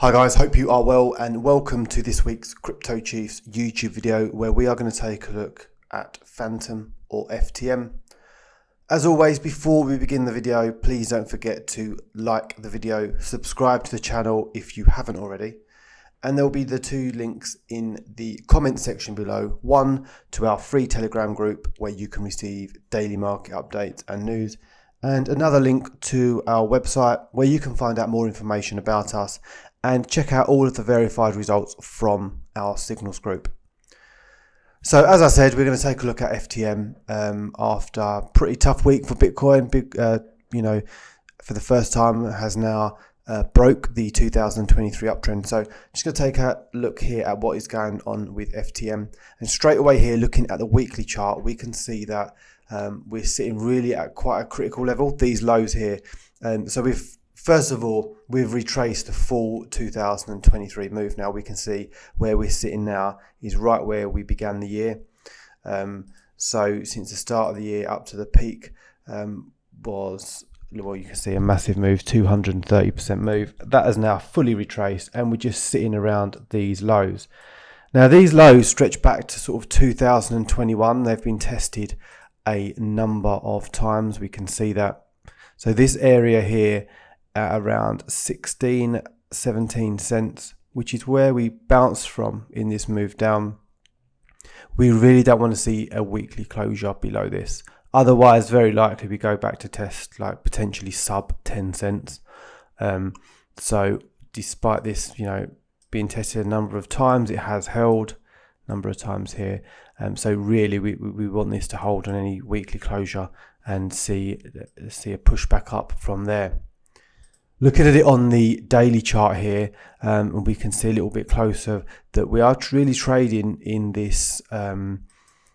Hi guys, hope you are well and welcome to this week's Crypto Chiefs YouTube video where we are going to take a look at Fantom or FTM. As always, before we begin the video, please don't forget to like the video, subscribe to the channel if you haven't already, and there will be the two links in the comment section below. One to our free Telegram group where you can receive daily market updates and news, and another link to our website where you can find out more information about us and check out all of the verified results from our signals group. So as I said, we're going to take a look at FTM after a pretty tough week for Bitcoin. For the first time has now broke the 2023 uptrend. So just going to take a look here at what is going on with FTM. And straight away here, looking at the weekly chart, we can see that we're sitting really at quite a critical level, these lows here. First of all, we've retraced the full 2023 move. Now we can see where we're sitting now is right where we began the year. So since the start of the year up to the peak was, well, you can see a massive move, 230% move. That has now fully retraced and we're just sitting around these lows. Now these lows stretch back to sort of 2021. They've been tested a number of times. We can see that. So this area here at around 17 cents, which is where we bounced from in this move down. We really don't want to see a weekly closure below this. Otherwise, very likely we go back to test like potentially sub 10 cents. So despite this, being tested a number of times, it has held a number of times here. So really we want this to hold on any weekly closure and see a push back up from there. Looking at it on the daily chart here, and we can see a little bit closer that we are really trading in this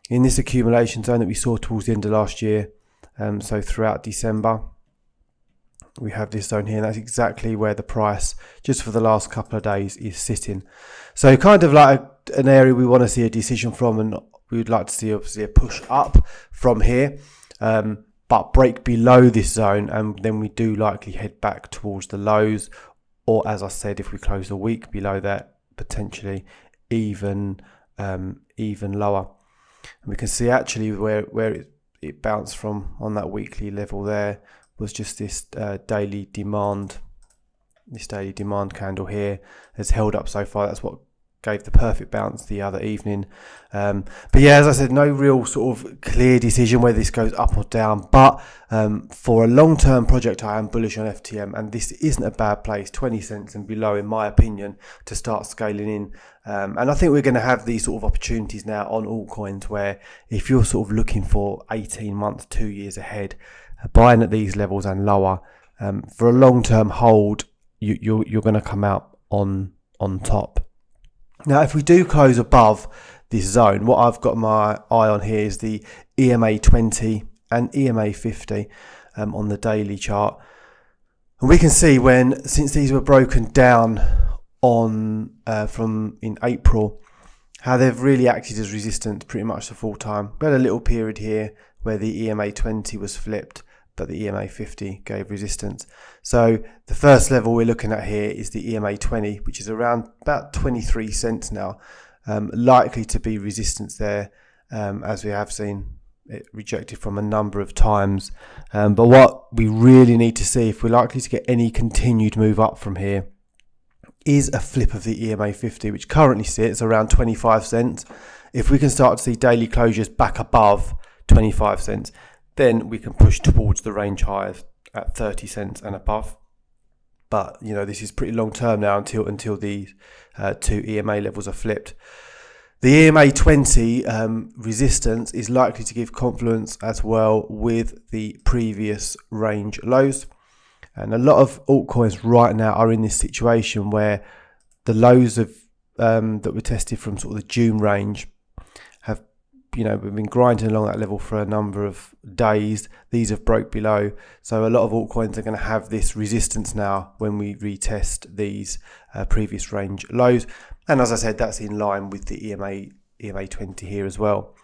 accumulation zone that we saw towards the end of last year. So throughout December, we have this zone here, and that's exactly where the price, just for the last couple of days, is sitting. So kind of like an area we want to see a decision from, and we would like to see obviously a push up from here. But break below this zone, and then we do likely head back towards the lows, or as I said, if we close the week below that, potentially even lower. And we can see actually where it bounced from on that weekly level there was just this daily demand. This daily demand candle here has held up so far. That's what gave the perfect bounce the other evening. But yeah, as I said, no real sort of clear decision whether this goes up or down. But for a long-term project, I am bullish on FTM, and this isn't a bad place, 20 cents and below, in my opinion, to start scaling in. And I think we're going to have these sort of opportunities now on altcoins where if you're sort of looking for 18 months, 2 years ahead, buying at these levels and lower, for a long-term hold, you're going to come out on top. Now, if we do close above this zone, what I've got my eye on here is the EMA 20 and EMA 50 on the daily chart. And we can see since these were broken down from in April, how they've really acted as resistance pretty much the full time. We had a little period here where the EMA 20 was flipped, but the EMA 50 gave resistance. So the first level we're looking at here is the EMA 20, which is around about 23 cents now, likely to be resistance there, as we have seen it rejected from a number of times. But what we really need to see, if we're likely to get any continued move up from here, is a flip of the EMA 50, which currently sits around 25 cents. If we can start to see daily closures back above 25 cents, then we can push towards the range highs at 30 cents and above. But this is pretty long term now until these two EMA levels are flipped. The EMA 20 resistance is likely to give confluence as well with the previous range lows. And a lot of altcoins right now are in this situation where the lows of that were tested from sort of the June range have, we've been grinding along that level for a number of days. These have broke below. So a lot of altcoins are going to have this resistance now when we retest these previous range lows. And as I said, that's in line with the EMA 20 here as well.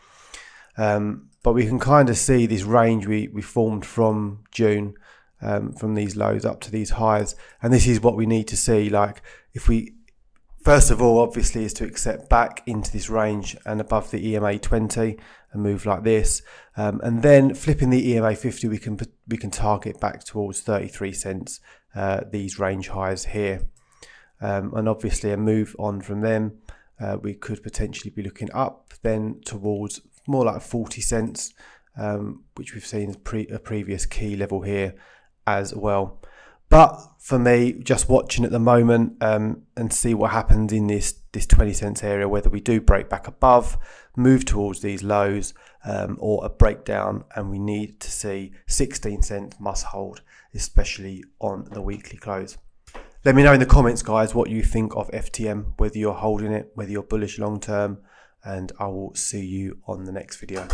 But we can kind of see this range we formed from June from these lows up to these highs, and this is what we need to see. Like, if we first of all, obviously, is to accept back into this range and above the EMA 20 and move like this, and then flipping the EMA 50, we can target back towards 33 cents, these range highs here, and obviously a move on from them. We could potentially be looking up then towards more like 40 cents, which we've seen a previous key level here as well. But for me, just watching at the moment and see what happens in this 20 cents area, whether we do break back above, move towards these lows, or a breakdown, and we need to see 16 cents must hold, especially on the weekly close. Let me know in the comments, guys, what you think of FTM, whether you're holding it, whether you're bullish long term, and I will see you on the next video.